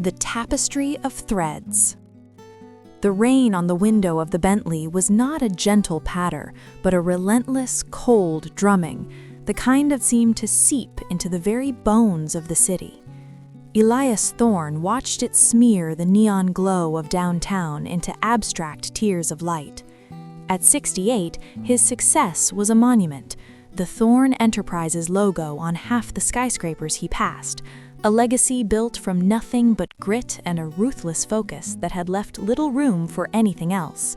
The Tapestry of Threads. The rain on the window of the Bentley was not a gentle patter, but a relentless, cold drumming, the kind that seemed to seep into the very bones of the city. Elias Thorne watched it smear the neon glow of downtown into abstract tears of light. At 68, his success was a monument, the Thorne Enterprises logo on half the skyscrapers he passed, a legacy built from nothing but grit and a ruthless focus that had left little room for anything else.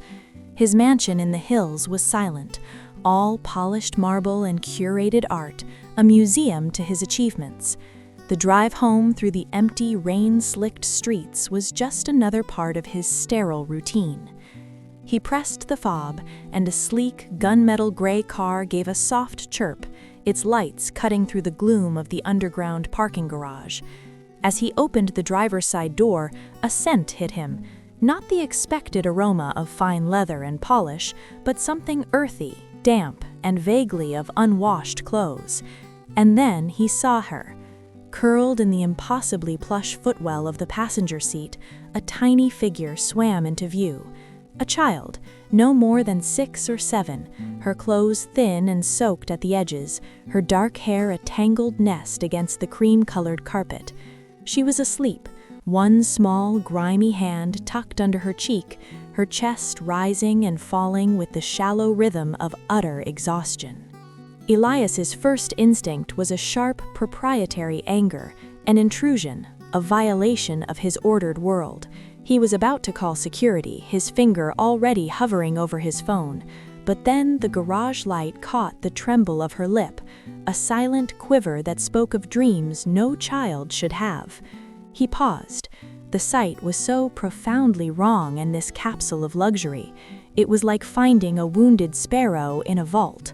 His mansion in the hills was silent, all polished marble and curated art, a museum to his achievements. The drive home through the empty, rain-slicked streets was just another part of his sterile routine. He pressed the fob, and a sleek, gunmetal gray car gave a soft chirp, its lights cutting through the gloom of the underground parking garage. As he opened the driver's side door, a scent hit him, not the expected aroma of fine leather and polish, but something earthy, damp, and vaguely of unwashed clothes. And then he saw her. Curled in the impossibly plush footwell of the passenger seat, a tiny figure swam into view. A child, no more than 6 or 7, her clothes thin and soaked at the edges, her dark hair a tangled nest against the cream-colored carpet. She was asleep, one small, grimy hand tucked under her cheek, her chest rising and falling with the shallow rhythm of utter exhaustion. Elias's first instinct was a sharp, proprietary anger, an intrusion, a violation of his ordered world. He was about to call security, his finger already hovering over his phone, but then the garage light caught the tremble of her lip, a silent quiver that spoke of dreams no child should have. He paused. The sight was so profoundly wrong in this capsule of luxury. It was like finding a wounded sparrow in a vault.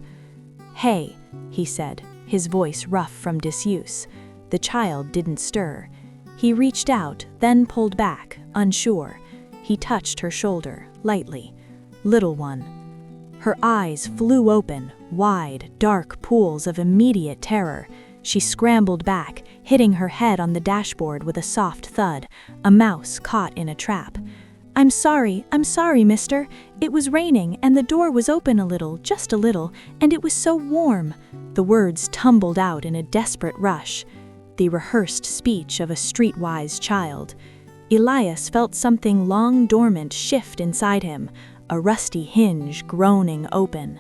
"Hey," he said, his voice rough from disuse. The child didn't stir. He reached out, then pulled back, unsure. He touched her shoulder, lightly. "Little one." Her eyes flew open, wide, dark pools of immediate terror. She scrambled back, hitting her head on the dashboard with a soft thud, a mouse caught in a trap. I'm sorry, mister. It was raining, and the door was open a little, just a little, and it was so warm." The words tumbled out in a desperate rush. The rehearsed speech of a streetwise child. Elias felt something long dormant shift inside him, a rusty hinge groaning open.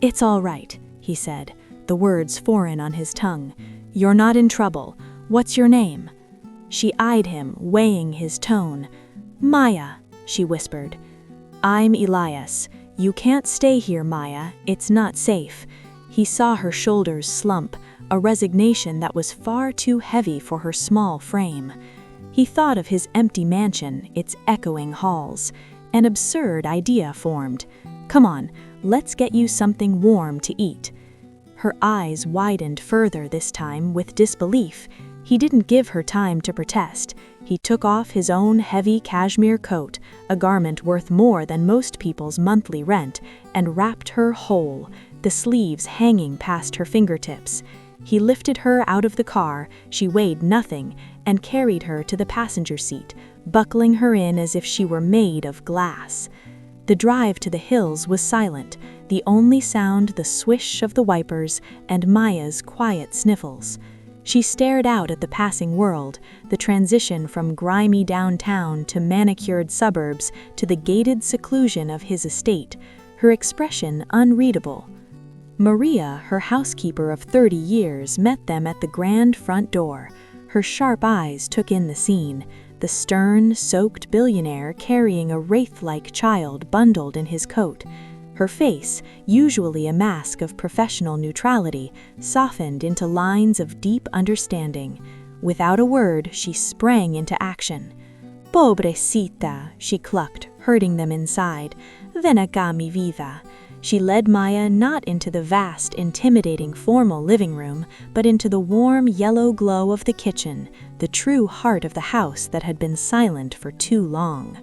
"It's all right," he said, the words foreign on his tongue. "You're not in trouble. What's your name?" She eyed him, weighing his tone. "Maya," she whispered. "I'm Elias. You can't stay here, Maya. It's not safe." He saw her shoulders slump, a resignation that was far too heavy for her small frame. He thought of his empty mansion, its echoing halls. An absurd idea formed. "Come on, let's get you something warm to eat." Her eyes widened further this time with disbelief. He didn't give her time to protest. He took off his own heavy cashmere coat, a garment worth more than most people's monthly rent, and wrapped her whole, the sleeves hanging past her fingertips. He lifted her out of the car, she weighed nothing, and carried her to the passenger seat, buckling her in as if she were made of glass. The drive to the hills was silent, the only sound the swish of the wipers and Maya's quiet sniffles. She stared out at the passing world, the transition from grimy downtown to manicured suburbs to the gated seclusion of his estate, her expression unreadable. Maria, her housekeeper of 30 years, met them at the grand front door. Her sharp eyes took in the scene, the stern, soaked billionaire carrying a wraith-like child bundled in his coat. Her face, usually a mask of professional neutrality, softened into lines of deep understanding. Without a word, she sprang into action. "Pobrecita," she clucked, herding them inside. "Ven acá, mi vida." She led Maya not into the vast, intimidating formal living room, but into the warm yellow glow of the kitchen, the true heart of the house that had been silent for too long.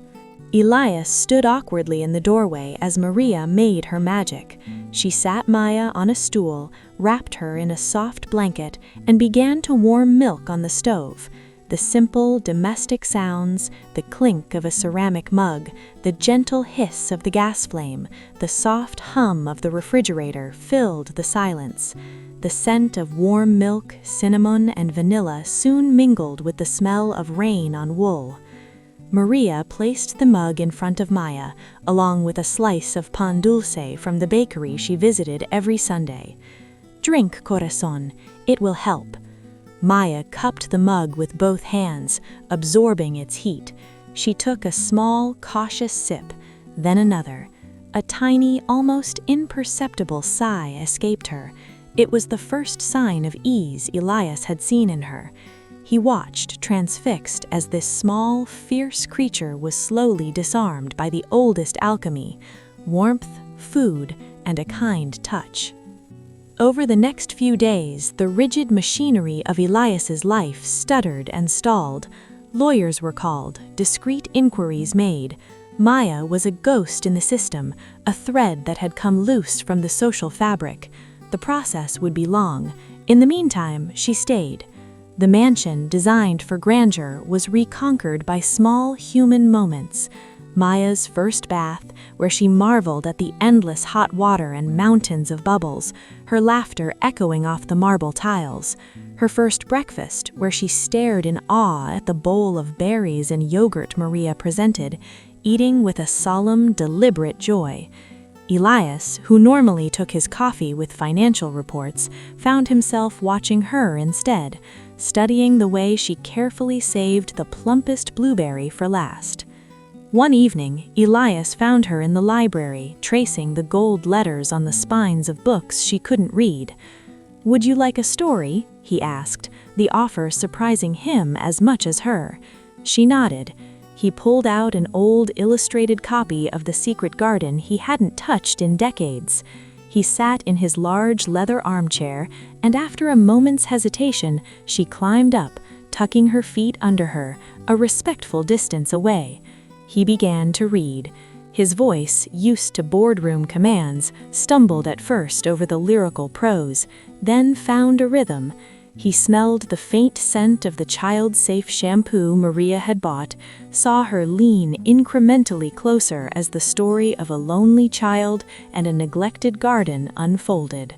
Elias stood awkwardly in the doorway as Maria made her magic. She sat Maya on a stool, wrapped her in a soft blanket, and began to warm milk on the stove. The simple, domestic sounds, the clink of a ceramic mug, the gentle hiss of the gas flame, the soft hum of the refrigerator filled the silence. The scent of warm milk, cinnamon, and vanilla soon mingled with the smell of rain on wool. Maria placed the mug in front of Maya, along with a slice of pan dulce from the bakery she visited every Sunday. "Drink, corazón, it will help." Maya cupped the mug with both hands, absorbing its heat. She took a small, cautious sip, then another. A tiny, almost imperceptible sigh escaped her. It was the first sign of ease Elias had seen in her. He watched, transfixed, as this small, fierce creature was slowly disarmed by the oldest alchemy: warmth, food, and a kind touch. Over the next few days, the rigid machinery of Elias's life stuttered and stalled. Lawyers were called, discreet inquiries made. Maya was a ghost in the system, a thread that had come loose from the social fabric. The process would be long. In the meantime, she stayed. The mansion, designed for grandeur, was reconquered by small human moments. Maya's first bath, where she marveled at the endless hot water and mountains of bubbles, her laughter echoing off the marble tiles. Her first breakfast, where she stared in awe at the bowl of berries and yogurt Maria presented, eating with a solemn, deliberate joy. Elias, who normally took his coffee with financial reports, found himself watching her instead, studying the way she carefully saved the plumpest blueberry for last. One evening, Elias found her in the library, tracing the gold letters on the spines of books she couldn't read. "Would you like a story?" he asked, the offer surprising him as much as her. She nodded. He pulled out an old illustrated copy of The Secret Garden he hadn't touched in decades. He sat in his large leather armchair, and after a moment's hesitation, she climbed up, tucking her feet under her, a respectful distance away. He began to read. His voice, used to boardroom commands, stumbled at first over the lyrical prose, then found a rhythm. He smelled the faint scent of the child-safe shampoo Maria had bought, saw her lean incrementally closer as the story of a lonely child and a neglected garden unfolded.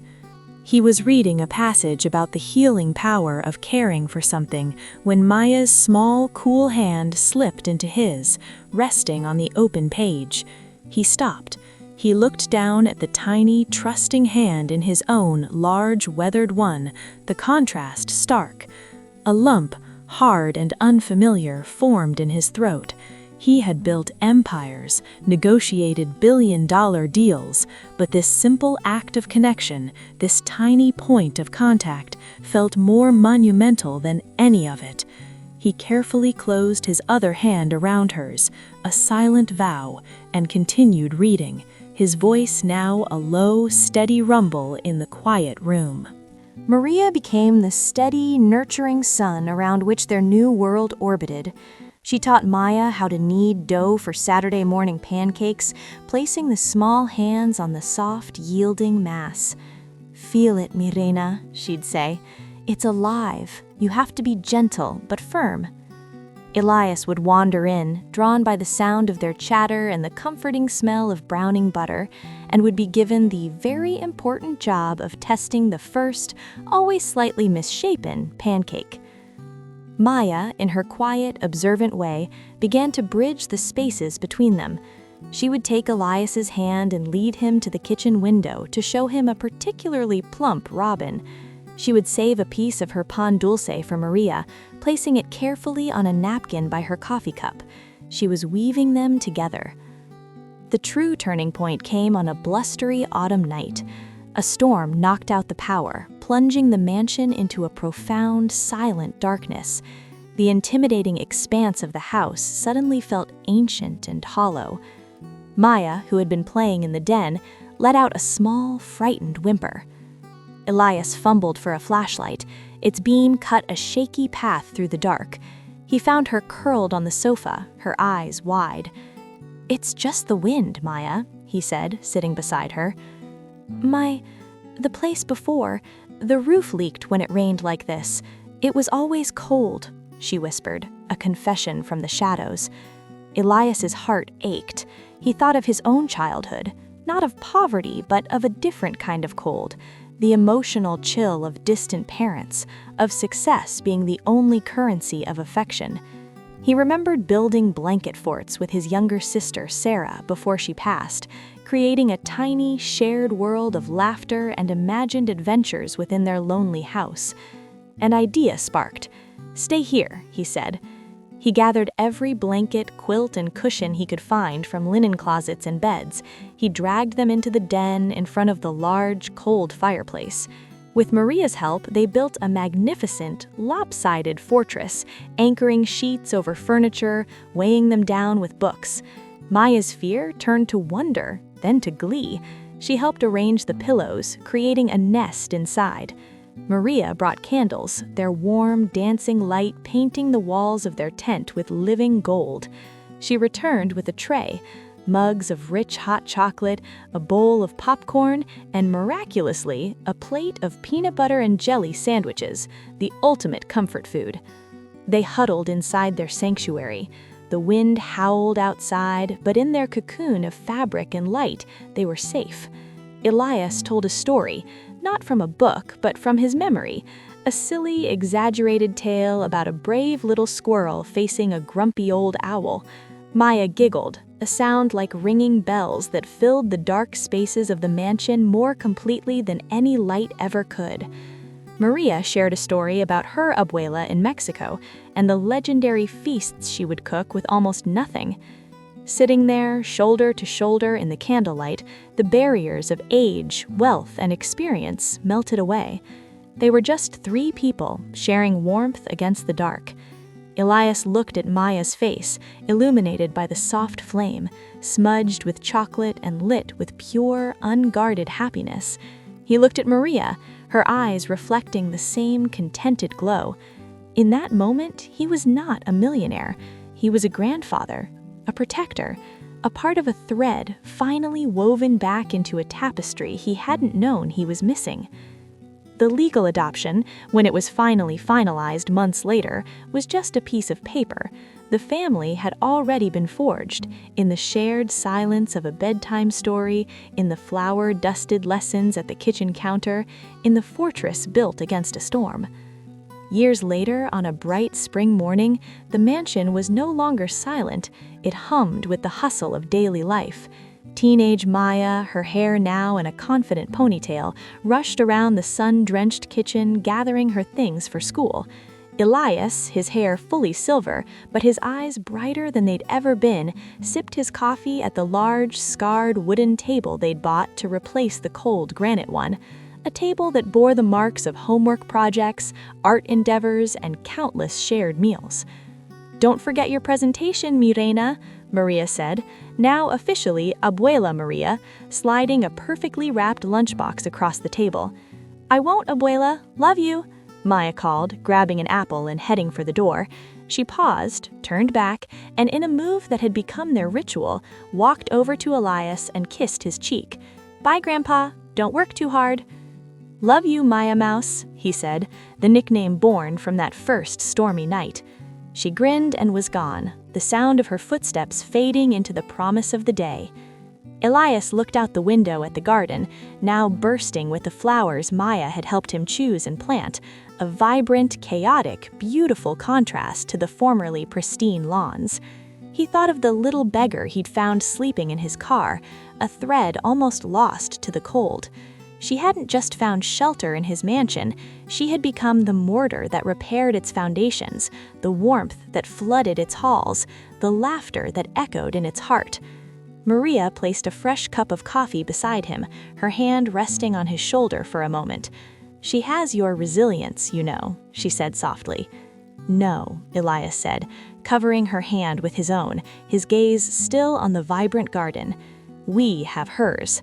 He was reading a passage about the healing power of caring for something when Maya's small, cool hand slipped into his, resting on the open page. He stopped. He looked down at the tiny, trusting hand in his own large, weathered one, the contrast stark. A lump, hard and unfamiliar, formed in his throat. He had built empires, negotiated billion-dollar deals, but this simple act of connection, this tiny point of contact, felt more monumental than any of it. He carefully closed his other hand around hers, a silent vow, and continued reading, his voice now a low, steady rumble in the quiet room. Maria became the steady, nurturing sun around which their new world orbited. She taught Maya how to knead dough for Saturday morning pancakes, placing the small hands on the soft, yielding mass. "Feel it, mi reina," she'd say. "It's alive. You have to be gentle, but firm." Elias would wander in, drawn by the sound of their chatter and the comforting smell of browning butter, and would be given the very important job of testing the first, always slightly misshapen, pancake. Maya, in her quiet, observant way, began to bridge the spaces between them. She would take Elias's hand and lead him to the kitchen window to show him a particularly plump robin. She would save a piece of her pan dulce for Maria, placing it carefully on a napkin by her coffee cup. She was weaving them together. The true turning point came on a blustery autumn night. A storm knocked out the power, plunging the mansion into a profound, silent darkness. The intimidating expanse of the house suddenly felt ancient and hollow. Maya, who had been playing in the den, let out a small, frightened whimper. Elias fumbled for a flashlight. Its beam cut a shaky path through the dark. He found her curled on the sofa, her eyes wide. "It's just the wind, Maya," he said, sitting beside her. The place before, the roof leaked when it rained like this. It was always cold. she whispered, a confession from the shadows. Elias's heart ached. He thought of his own childhood, not of poverty, but of a different kind of cold, the emotional chill of distant parents, of success being the only currency of affection. He remembered building blanket forts with his younger sister, Sarah, before she passed, creating a tiny, shared world of laughter and imagined adventures within their lonely house. An idea sparked. "Stay here," he said. He gathered every blanket, quilt, and cushion he could find from linen closets and beds. He dragged them into the den in front of the large, cold fireplace. With Maria's help, they built a magnificent, lopsided fortress, anchoring sheets over furniture, weighing them down with books. Maya's fear turned to wonder, then to glee. She helped arrange the pillows, creating a nest inside. Maria brought candles, their warm, dancing light painting the walls of their tent with living gold. She returned with a tray, mugs of rich hot chocolate, a bowl of popcorn, and miraculously, a plate of peanut butter and jelly sandwiches, the ultimate comfort food. They huddled inside their sanctuary. The wind howled outside, but in their cocoon of fabric and light, they were safe. Elias told a story, not from a book, but from his memory, a silly, exaggerated tale about a brave little squirrel facing a grumpy old owl. Maya giggled, a sound like ringing bells that filled the dark spaces of the mansion more completely than any light ever could. Maria shared a story about her abuela in Mexico and the legendary feasts she would cook with almost nothing. Sitting there, shoulder to shoulder in the candlelight, the barriers of age, wealth, and experience melted away. They were just three people, sharing warmth against the dark. Elias looked at Maya's face, illuminated by the soft flame, smudged with chocolate and lit with pure, unguarded happiness. He looked at Maria, her eyes reflecting the same contented glow. In that moment, he was not a millionaire. He was a grandfather, a protector, a part of a thread finally woven back into a tapestry he hadn't known he was missing. The legal adoption, when it was finally finalized months later, was just a piece of paper. The family had already been forged, in the shared silence of a bedtime story, in the flour-dusted lessons at the kitchen counter, in the fortress built against a storm. Years later, on a bright spring morning, the mansion was no longer silent. It hummed with the hustle of daily life. Teenage Maya, her hair now in a confident ponytail, rushed around the sun-drenched kitchen, gathering her things for school. Elias, his hair fully silver, but his eyes brighter than they'd ever been, sipped his coffee at the large, scarred wooden table they'd bought to replace the cold granite one. A table that bore the marks of homework projects, art endeavors, and countless shared meals. "Don't forget your presentation, mi reina," Maria said, now officially Abuela Maria, sliding a perfectly wrapped lunchbox across the table. "I won't, Abuela. Love you," Maya called, grabbing an apple and heading for the door. She paused, turned back, and in a move that had become their ritual, walked over to Elias and kissed his cheek. "Bye, Grandpa. Don't work too hard." "Love you, Maya Mouse," he said, the nickname born from that first stormy night. She grinned and was gone, the sound of her footsteps fading into the promise of the day. Elias looked out the window at the garden, now bursting with the flowers Maya had helped him choose and plant, a vibrant, chaotic, beautiful contrast to the formerly pristine lawns. He thought of the little beggar he'd found sleeping in his car, a thread almost lost to the cold. She hadn't just found shelter in his mansion, she had become the mortar that repaired its foundations, the warmth that flooded its halls, the laughter that echoed in its heart. Maria placed a fresh cup of coffee beside him, her hand resting on his shoulder for a moment. "She has your resilience, you know," she said softly. "No," Elias said, covering her hand with his own, his gaze still on the vibrant garden. "We have hers."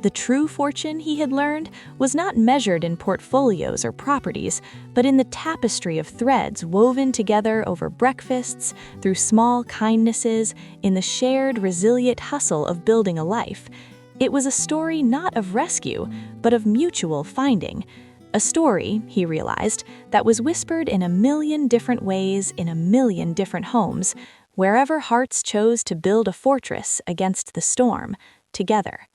The true fortune, he had learned, was not measured in portfolios or properties, but in the tapestry of threads woven together over breakfasts, through small kindnesses, in the shared, resilient hustle of building a life. It was a story not of rescue, but of mutual finding. A story, he realized, that was whispered in a million different ways in a million different homes, wherever hearts chose to build a fortress against the storm, together.